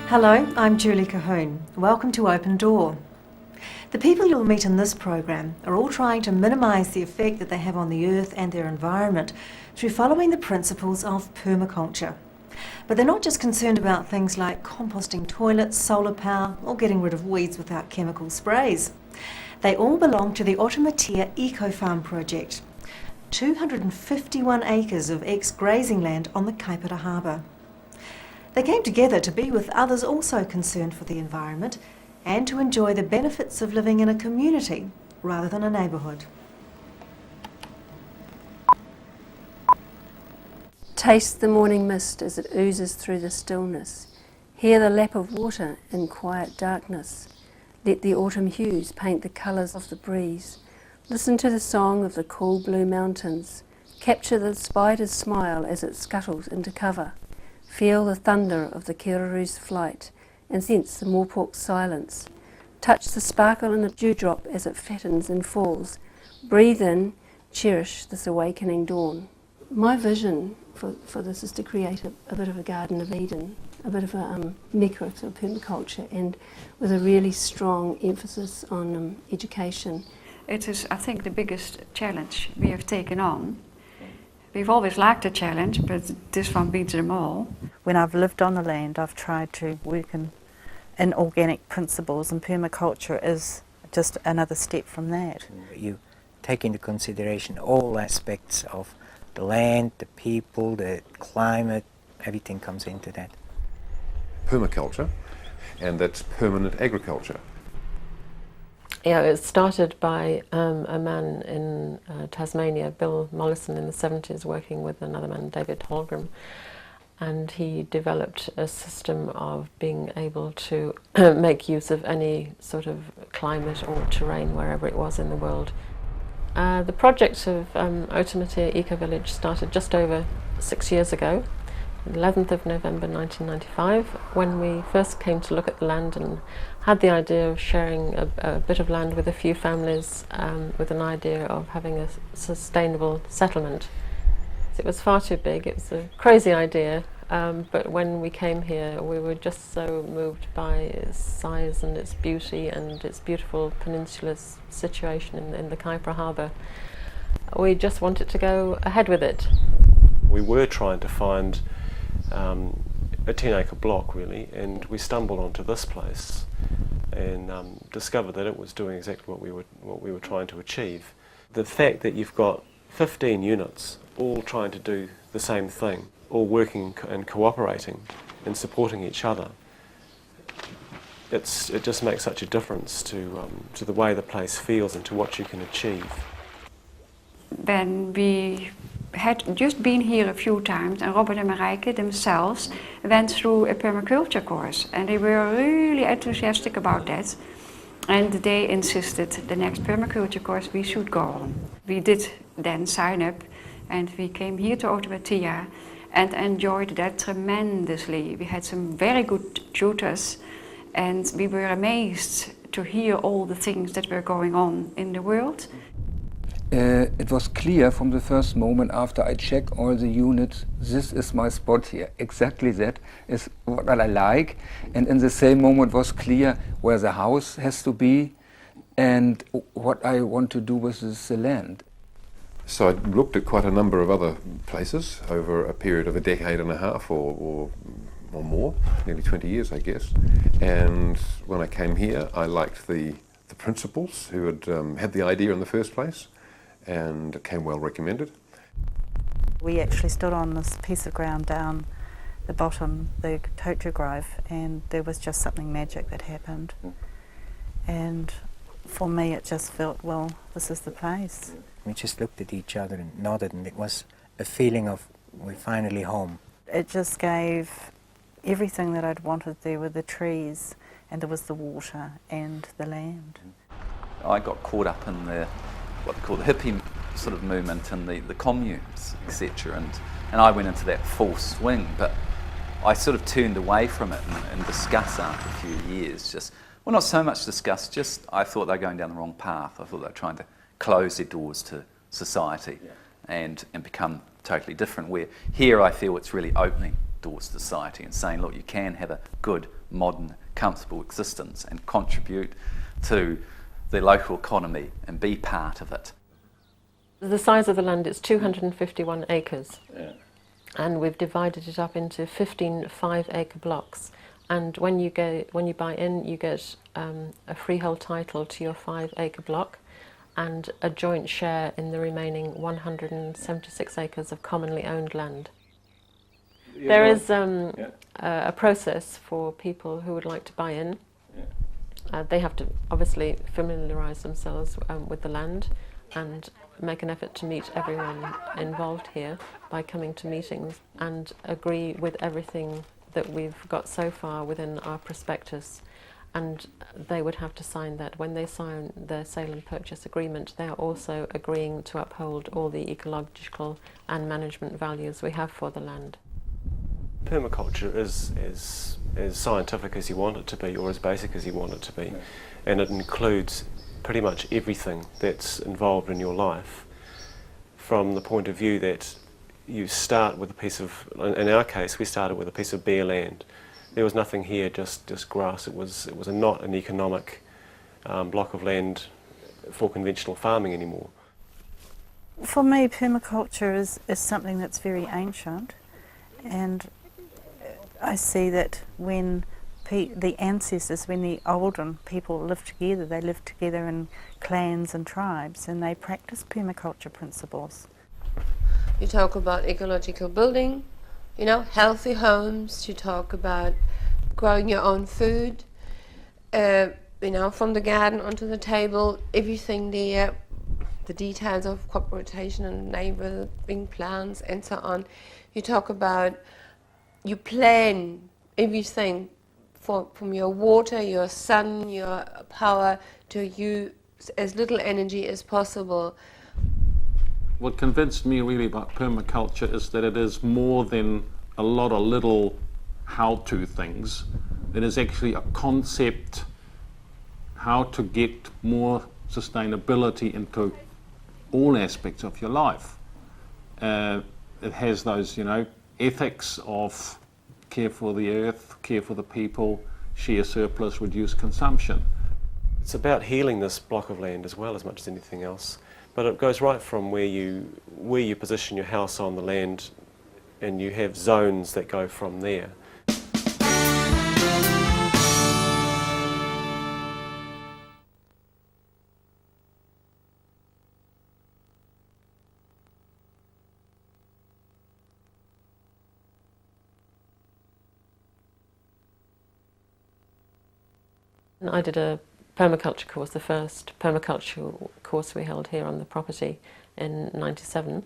Hello, I'm Julie Cahoon. Welcome to Open Door. The people you'll meet in this program are all trying to minimise the effect that they have on the earth and their environment through following the principles of permaculture. But they're not just concerned about things like composting toilets, solar power, or getting rid of weeds without chemical sprays. They all belong to the Otamatea Eco-Farm project, 251 acres of ex-grazing land on the Kaipara Harbour. They came together to be with others also concerned for the environment and to enjoy the benefits of living in a community rather than a neighbourhood. Taste the morning mist as it oozes through the stillness. Hear the lap of water in quiet darkness. Let the autumn hues paint the colours of the breeze. Listen to the song of the cool blue mountains. Capture the spider's smile as it scuttles into cover. Feel the thunder of the kiraru's flight and sense the moorpork's silence. Touch the sparkle in a dewdrop as it fattens and falls. Breathe in, cherish this awakening dawn. My vision for this is to create a bit of a Garden of Eden, a bit of a mecca of permaculture, and with a really strong emphasis on education. It is, I think, the biggest challenge we have taken on. We've always liked a challenge, but this one beats them all. When I've lived on the land, I've tried to work in organic principles, and permaculture is just another step from that. You take into consideration all aspects of the land, the people, the climate, everything comes into that. Permaculture, and that's permanent agriculture. Yeah, it started by a man in Tasmania, Bill Mollison, in the 70s, working with another man, David Holgram, and he developed a system of being able to make use of any sort of climate or terrain wherever it was in the world. The project of Otamatea Eco Village started just over 6 years ago, 11th of November 1995, when we first came to look at the land and had the idea of sharing a bit of land with a few families with an idea of having a sustainable settlement. It was far too big, it was a crazy idea, but when we came here we were just so moved by its size and its beauty and its beautiful peninsula situation in the Kaipara Harbour. We just wanted to go ahead with it. We were trying to find a 10-acre block really, and we stumbled onto this place and discovered that it was doing exactly what we were trying to achieve. The fact that you've got 15 units all trying to do the same thing, all working and cooperating and supporting each other, it just makes such a difference to the way the place feels and to what you can achieve. When we had just been here a few times, and Robert and Marijke themselves went through a permaculture course, and they were really enthusiastic about that, and they insisted the next permaculture course we should go on. We did then sign up, and we came here to Otamatea and enjoyed that tremendously. We had some very good tutors, and we were amazed to hear all the things that were going on in the world. It was clear from the first moment after I checked all the units, this is my spot here. Exactly that is what I like. And in the same moment was clear where the house has to be and what I want to do with this land. So I looked at quite a number of other places over a period of a decade and a half or more, nearly 20 years I guess. And when I came here I liked the principals who had had the idea in the first place, and it came well recommended. We actually stood on this piece of ground down the bottom, the Totru Grove, and there was just something magic that happened. And for me it just felt, well, this is the place. We just looked at each other and nodded, and it was a feeling of we're finally home. It just gave everything that I'd wanted there with the trees, and there was the water and the land. I got caught up in what they call the hippie sort of movement and the communes, etc. And I went into that full swing, but I sort of turned away from it and discussed after a few years. Well, not so much discuss, just I thought they were going down the wrong path. I thought they were trying to close their doors to society and become totally different, where here I feel it's really opening towards society and saying, look, you can have a good, modern, comfortable existence and contribute to the local economy and be part of it. The size of the land is 251 acres, and we've divided it up into 15 5-acre blocks. And when you buy in, you get a freehold title to your 5-acre block and a joint share in the remaining 176 acres of commonly owned land. There is a process for people who would like to buy in. They have to obviously familiarise themselves with the land and make an effort to meet everyone involved here by coming to meetings and agree with everything that we've got so far within our prospectus. And they would have to sign that. When they sign their sale and purchase agreement, they are also agreeing to uphold all the ecological and management values we have for the land. Permaculture is as scientific as you want it to be, or as basic as you want it to be, and it includes pretty much everything that's involved in your life, from the point of view that you start with a piece of, in our case, we started with a piece of bare land. There was nothing here, just grass. It was not an economic block of land for conventional farming anymore. For me, permaculture is something that's very ancient, and I see that when the ancestors, when the olden people lived together, they lived together in clans and tribes, and they practiced permaculture principles. You talk about ecological building, you know, healthy homes. You talk about growing your own food, you know, from the garden onto the table, everything there, the details of crop rotation and neighboring plants and so on. You talk about, you plan everything from your water, your sun, your power, to use as little energy as possible. What convinced me really about permaculture is that it is more than a lot of little how-to things. It is actually a concept how to get more sustainability into all aspects of your life. It has those, you know, ethics of care for the earth, care for the people, share surplus, reduce consumption. It's about healing this block of land as well, as much as anything else. But it goes right from where you position your house on the land, and you have zones that go from there. I did a permaculture course, the first permaculture course we held here on the property in '97,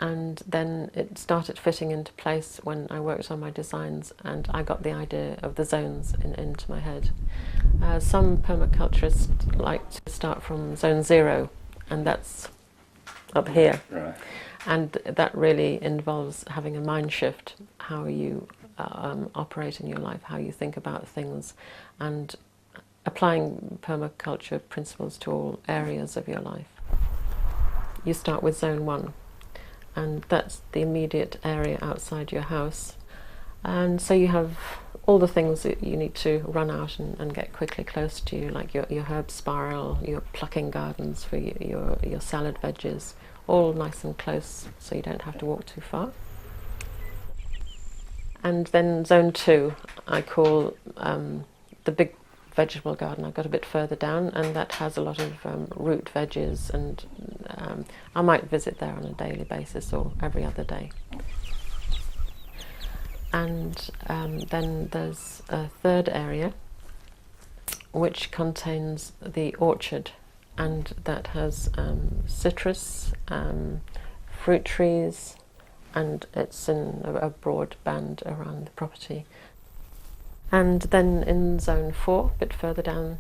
and then it started fitting into place when I worked on my designs and I got the idea of the zones into my head. Some permaculturists like to start from zone 0, and that's up here. Right. And that really involves having a mind shift, how you operate in your life, how you think about things, and applying permaculture principles to all areas of your life. You start with zone 1, and that's the immediate area outside your house. And so you have all the things that you need to run out and get quickly close to you, like your herb spiral, your plucking gardens for your salad veggies, all nice and close so you don't have to walk too far. And then zone 2, I call the big vegetable garden. I got a bit further down, and that has a lot of root veggies, and I might visit there on a daily basis or every other day. And then there's a third area which contains the orchard, and that has citrus, fruit trees, and it's in a broad band around the property. And then in zone 4, a bit further down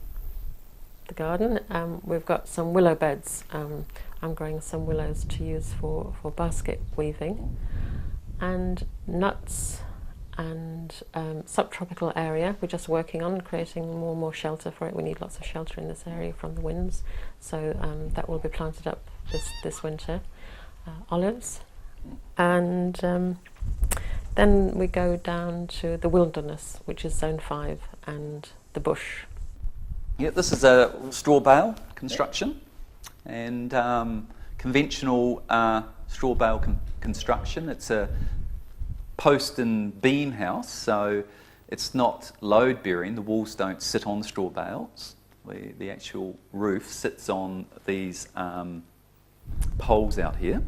the garden, we've got some willow beds. I'm growing some willows to use for basket weaving, and nuts, and subtropical area. We're just working on creating more and more shelter for it. We need lots of shelter in this area from the winds, so that will be planted up this winter. Olives, and Then we go down to the wilderness, which is Zone 5, and the bush. Yeah, this is a straw bale construction, and conventional straw bale construction. It's a post and beam house, so it's not load bearing. The walls don't sit on straw bales. The actual roof sits on these poles out here,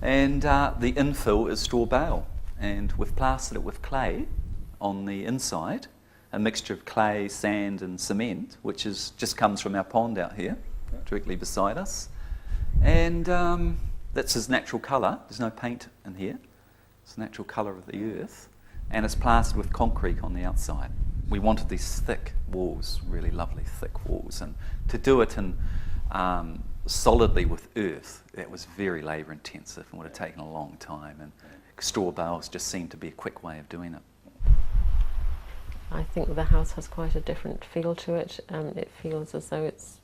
and the infill is straw bale, and we've plastered it with clay on the inside, a mixture of clay, sand and cement, which just comes from our pond out here, directly beside us. And that's his natural colour. There's no paint in here. It's the natural colour of the earth. And it's plastered with concrete on the outside. We wanted these thick walls, really lovely thick walls. And to do it in solidly with earth, that was very labour intensive and would have taken a long time. And straw bales just seemed to be a quick way of doing it. I think the house has quite a different feel to it. It feels as though it's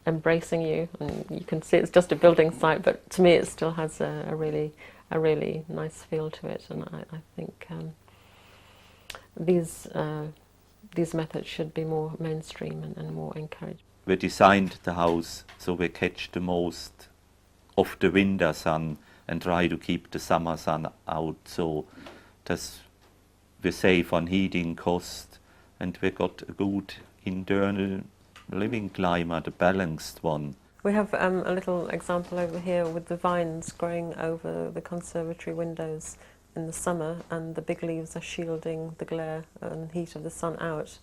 embracing you, and you can see it's just a building site, but to me it still has a really nice feel to it, and I think these methods should be more mainstream and more encouraged. We designed the house so we catch the most of the winter sun and try to keep the summer sun out, so that we save on heating cost, and we got a good internal living climate, a balanced one. We have a little example over here with the vines growing over the conservatory windows in the summer, and the big leaves are shielding the glare and heat of the sun out.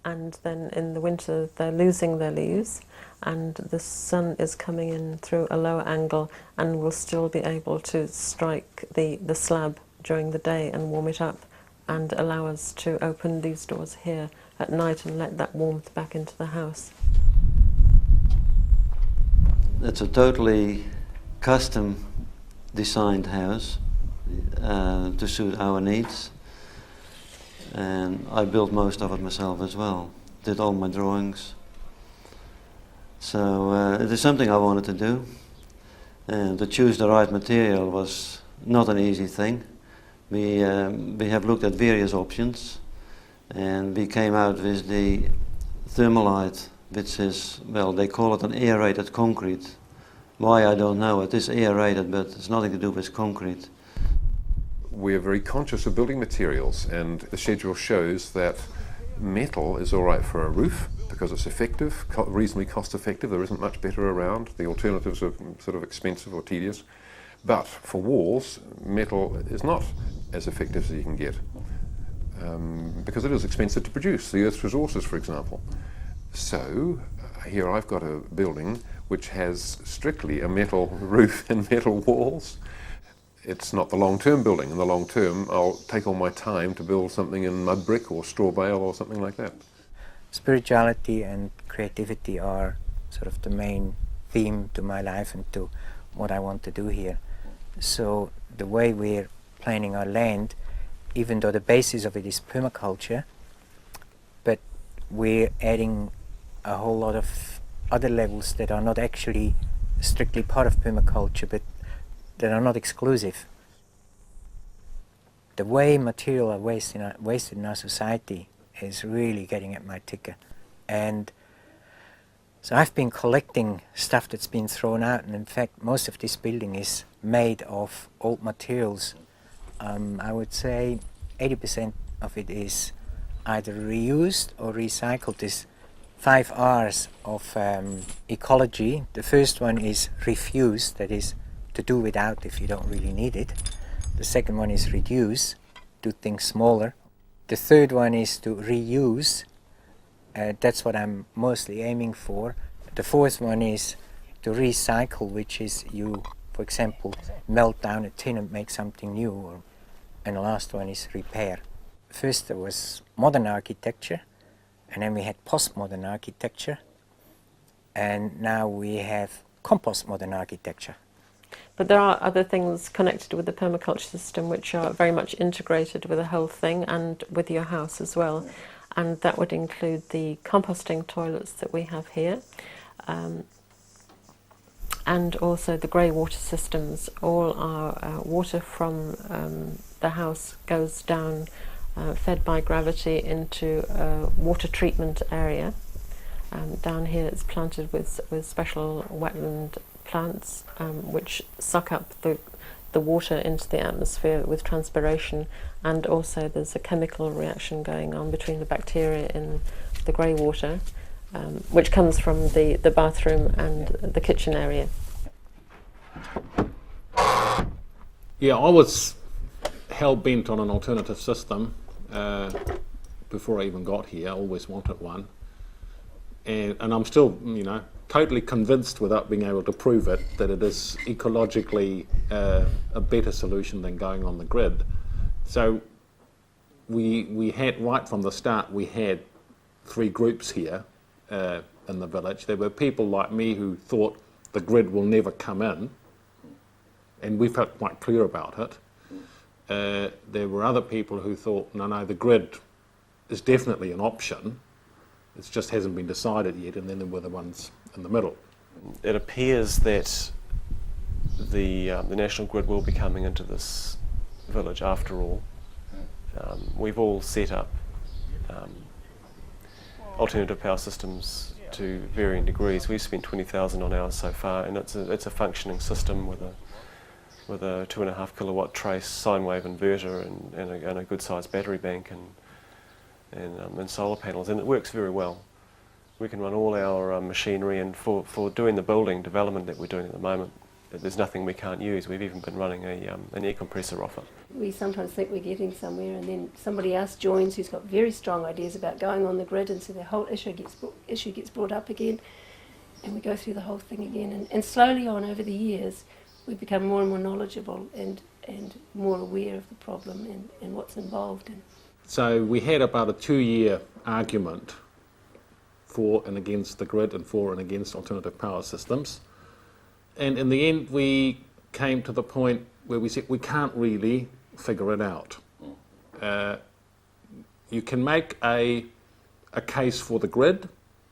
And then in the winter they're losing their leaves, and the sun is coming in through a lower angle and will still be able to strike the slab during the day and warm it up, and allow us to open these doors here at night and let that warmth back into the house. It's a totally custom designed house to suit our needs, and I built most of it myself as well, did all my drawings. So it is something I wanted to do, and to choose the right material was not an easy thing. We have looked at various options, and we came out with the thermalite, which is, well, they call it an aerated concrete. Why, I don't know. It is aerated, but it's nothing to do with concrete. We're very conscious of building materials, and the schedule shows that metal is all right for a roof because it's effective, reasonably cost effective. There isn't much better around. The alternatives are sort of expensive or tedious. But for walls, metal is not as effective as you can get because it is expensive to produce, the Earth's resources, for example. So here I've got a building which has strictly a metal roof and metal walls. It's not the long-term building. In the long term, I'll take all my time to build something in mud brick or straw bale or something like that. Spirituality and creativity are sort of the main theme to my life and to what I want to do here. So the way we're planning our land, even though the basis of it is permaculture, but we're adding a whole lot of other levels that are not actually strictly part of permaculture, but that are not exclusive. The way material are wasted in our society is really getting at my ticker. And so I've been collecting stuff that's been thrown out, and in fact most of this building is made of old materials. I would say 80% of it is either reused or recycled. There's 5 R's of ecology. The first one is refuse, that is to do without if you don't really need it. The second one is reduce, do things smaller. The third one is to reuse. That's what I'm mostly aiming for. The fourth one is to recycle, which is you, for example, melt down a tin and make something new. And the last one is repair. First there was modern architecture, and then we had postmodern architecture, and now we have compost modern architecture. But there are other things connected with the permaculture system which are very much integrated with the whole thing and with your house as well. And that would include the composting toilets that we have here, and also the grey water systems. All are water from the house goes down, fed by gravity, into a water treatment area. Down here it's planted with special wetland plants which suck up the water into the atmosphere with transpiration, and also there's a chemical reaction going on between the bacteria in the grey water, which comes from the bathroom and the kitchen area. Yeah, I was hell-bent on an alternative system before I even got here. I always wanted one. And I'm still, totally convinced, without being able to prove it, that it is ecologically a better solution than going on the grid. So we had, right from the start, we had 3 groups here in the village. There were people like me who thought the grid will never come in, and we felt quite clear about it. There were other people who thought, no, the grid is definitely an option. It just hasn't been decided yet, and then there were the ones in the middle. It appears that the national grid will be coming into this village after all. We've all set up alternative power systems to varying degrees. We've spent 20,000 on ours so far, and it's a functioning system with a 2.5 kilowatt trace sine wave inverter and a good sized battery bank and solar panels, and it works very well. We can run all our machinery, and for doing the building development that we're doing at the moment, there's nothing we can't use. We've even been running an air compressor off it. We sometimes think we're getting somewhere, and then somebody else joins who's got very strong ideas about going on the grid, and so the whole issue gets brought up again, and we go through the whole thing again. And slowly on, over the years, we've become more and more knowledgeable and more aware of the problem and what's involved. So we had about a 2-year argument for and against the grid and for and against alternative power systems. And in the end, we came to the point where we said we can't really figure it out. You can make a case for the grid,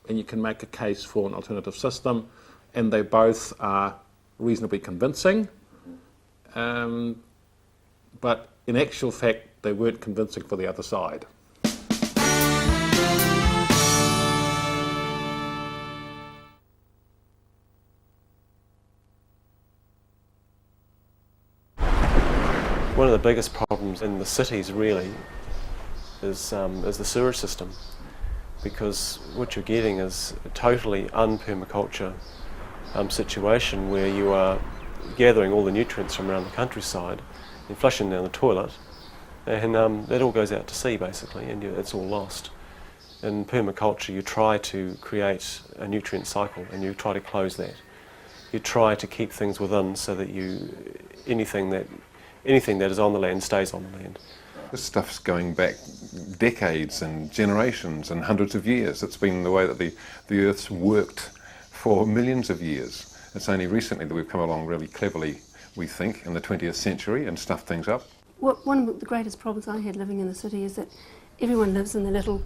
and you can make a case for an alternative system, and they both are reasonably convincing. But in actual fact, they weren't convincing for the other side. One of the biggest problems in the cities really is the sewerage system, because what you're getting is a totally un-permaculture situation where you are gathering all the nutrients from around the countryside and flushing down the toilet, and that all goes out to sea basically, and it's all lost. In permaculture you try to create a nutrient cycle, and you try to close that. You try to keep things within so that anything that is on the land stays on the land. This stuff's going back decades and generations and hundreds of years. It's been the way that the Earth's worked for millions of years. It's only recently that we've come along really cleverly, we think, in the 20th century and stuffed things up. One of the greatest problems I had living in the city is that everyone lives in the little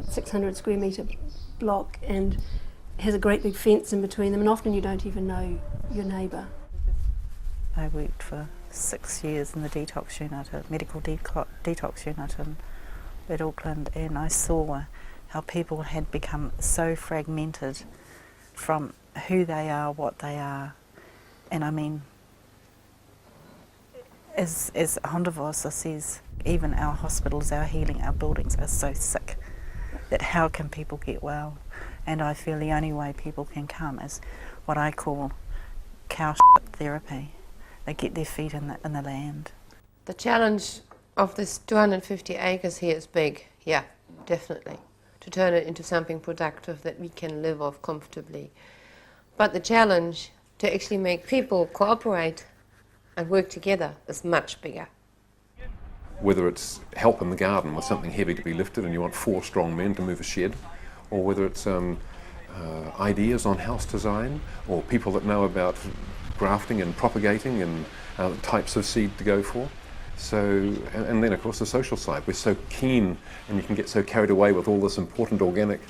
600 square metre block and has a great big fence in between them, and often you don't even know your neighbour. I worked for 6 years in the detox unit, a medical detox unit at Auckland, and I saw how people had become so fragmented from who they are, what they are. And I mean, as Hondervosa says, even our hospitals, our healing, our buildings are so sick that how can people get well? And I feel the only way people can come is what I call cow therapy. They get their feet in the land. The challenge of this 250 acres here is big, yeah, definitely, to turn it into something productive that we can live off comfortably. But the challenge to actually make people cooperate and work together is much bigger. Whether it's help in the garden with something heavy to be lifted and you want 4 strong men to move a shed, or whether it's ideas on house design, or people that know about grafting and propagating and types of seed to go for. So, and then of course the social side. We're so keen, and you can get so carried away with all this important organic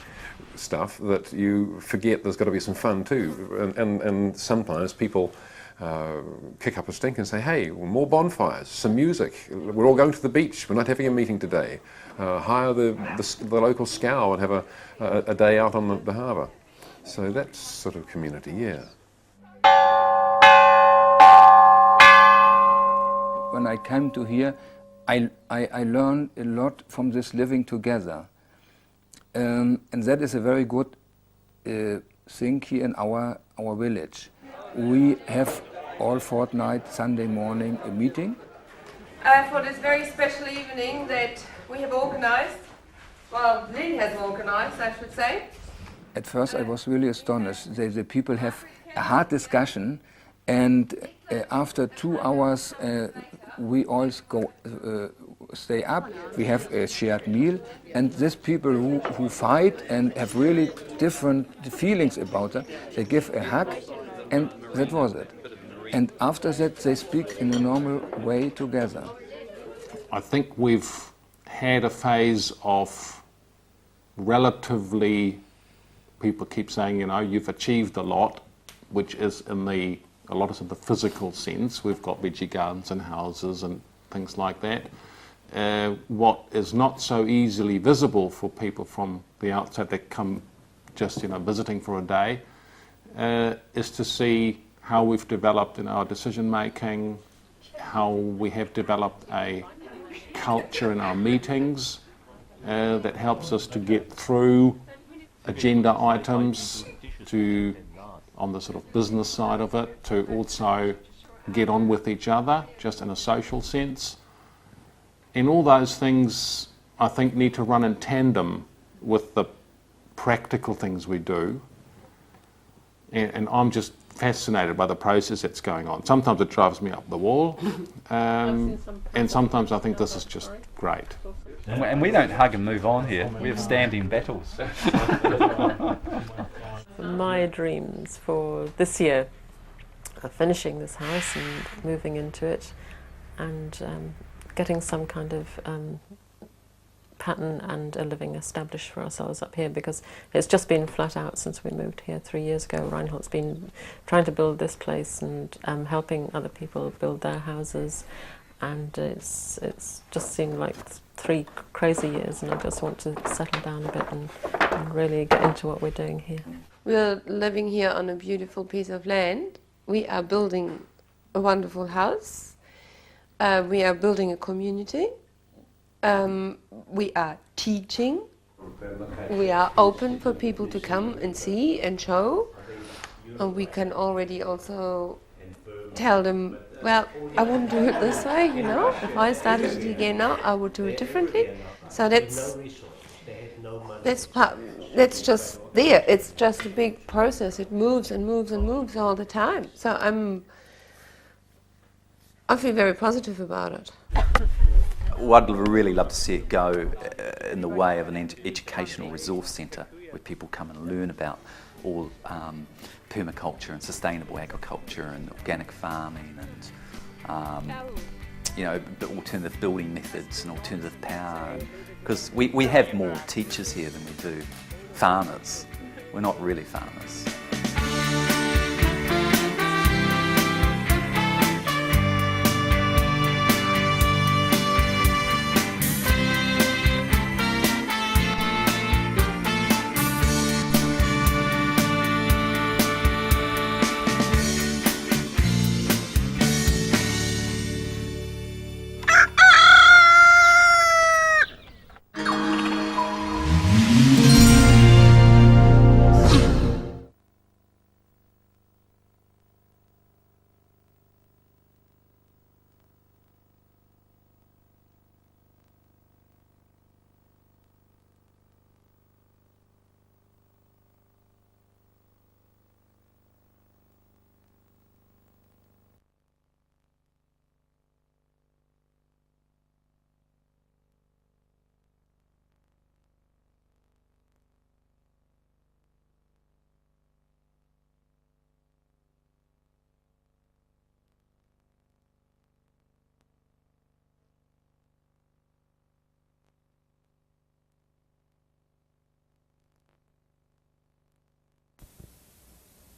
stuff that you forget there's got to be some fun too. And sometimes people kick up a stink and say, hey, more bonfires, some music, we're all going to the beach, we're not having a meeting today. Hire the local scow and have a day out on the harbour. So that's sort of community, yeah. When I came to here, I learned a lot from this living together. And that is a very good thing here in our village. We have all fortnight, Sunday morning, a meeting. For this very special evening that we have organised, well, Lynn has organised, I should say. At first I was really astonished. The people have a hard discussion, and after 2 hours we all stay up, we have a shared meal, and these people who fight and have really different feelings about it, they give a hug, and that was it. And after that they speak in a normal way together. I think we've had a phase of relatively, people keep saying, you know, you've achieved a lot, which is a lot of the physical sense. We've got veggie gardens and houses and things like that. What is not so easily visible for people from the outside that come just, you know, visiting for a day, is to see how we've developed in our decision making, how we have developed a culture in our meetings that helps us to get through agenda items, to on the sort of business side of it, to also get on with each other just in a social sense. And all those things I think need to run in tandem with the practical things we do. And I'm just fascinated by the process that's going on. Sometimes it drives me up the wall, and sometimes I think this is just great. And we don't hug and move on here, we have standing battles. My dreams for this year are finishing this house and moving into it, and getting some kind of pattern and a living established for ourselves up here, because it's just been flat out since we moved here 3 years ago. Reinhold's been trying to build this place and helping other people build their houses, and it's just seemed like 3 crazy years, and I just want to settle down a bit and really get into what we're doing here. We're living here on a beautiful piece of land. We are building a wonderful house. We are building a community. We are teaching. We are open for people to come and see and show. And we can already also tell them, well, I wouldn't do it this way, you know. If I started it again now, I would do it differently. So that's just there. It's just a big process. It moves and moves and moves all the time. So I feel very positive about it. Well, I'd really love to see it go in the way of an educational resource centre where people come and learn about all permaculture and sustainable agriculture and organic farming and you know, alternative building methods and alternative power. Because we have more teachers here than we do farmers. We're not really farmers.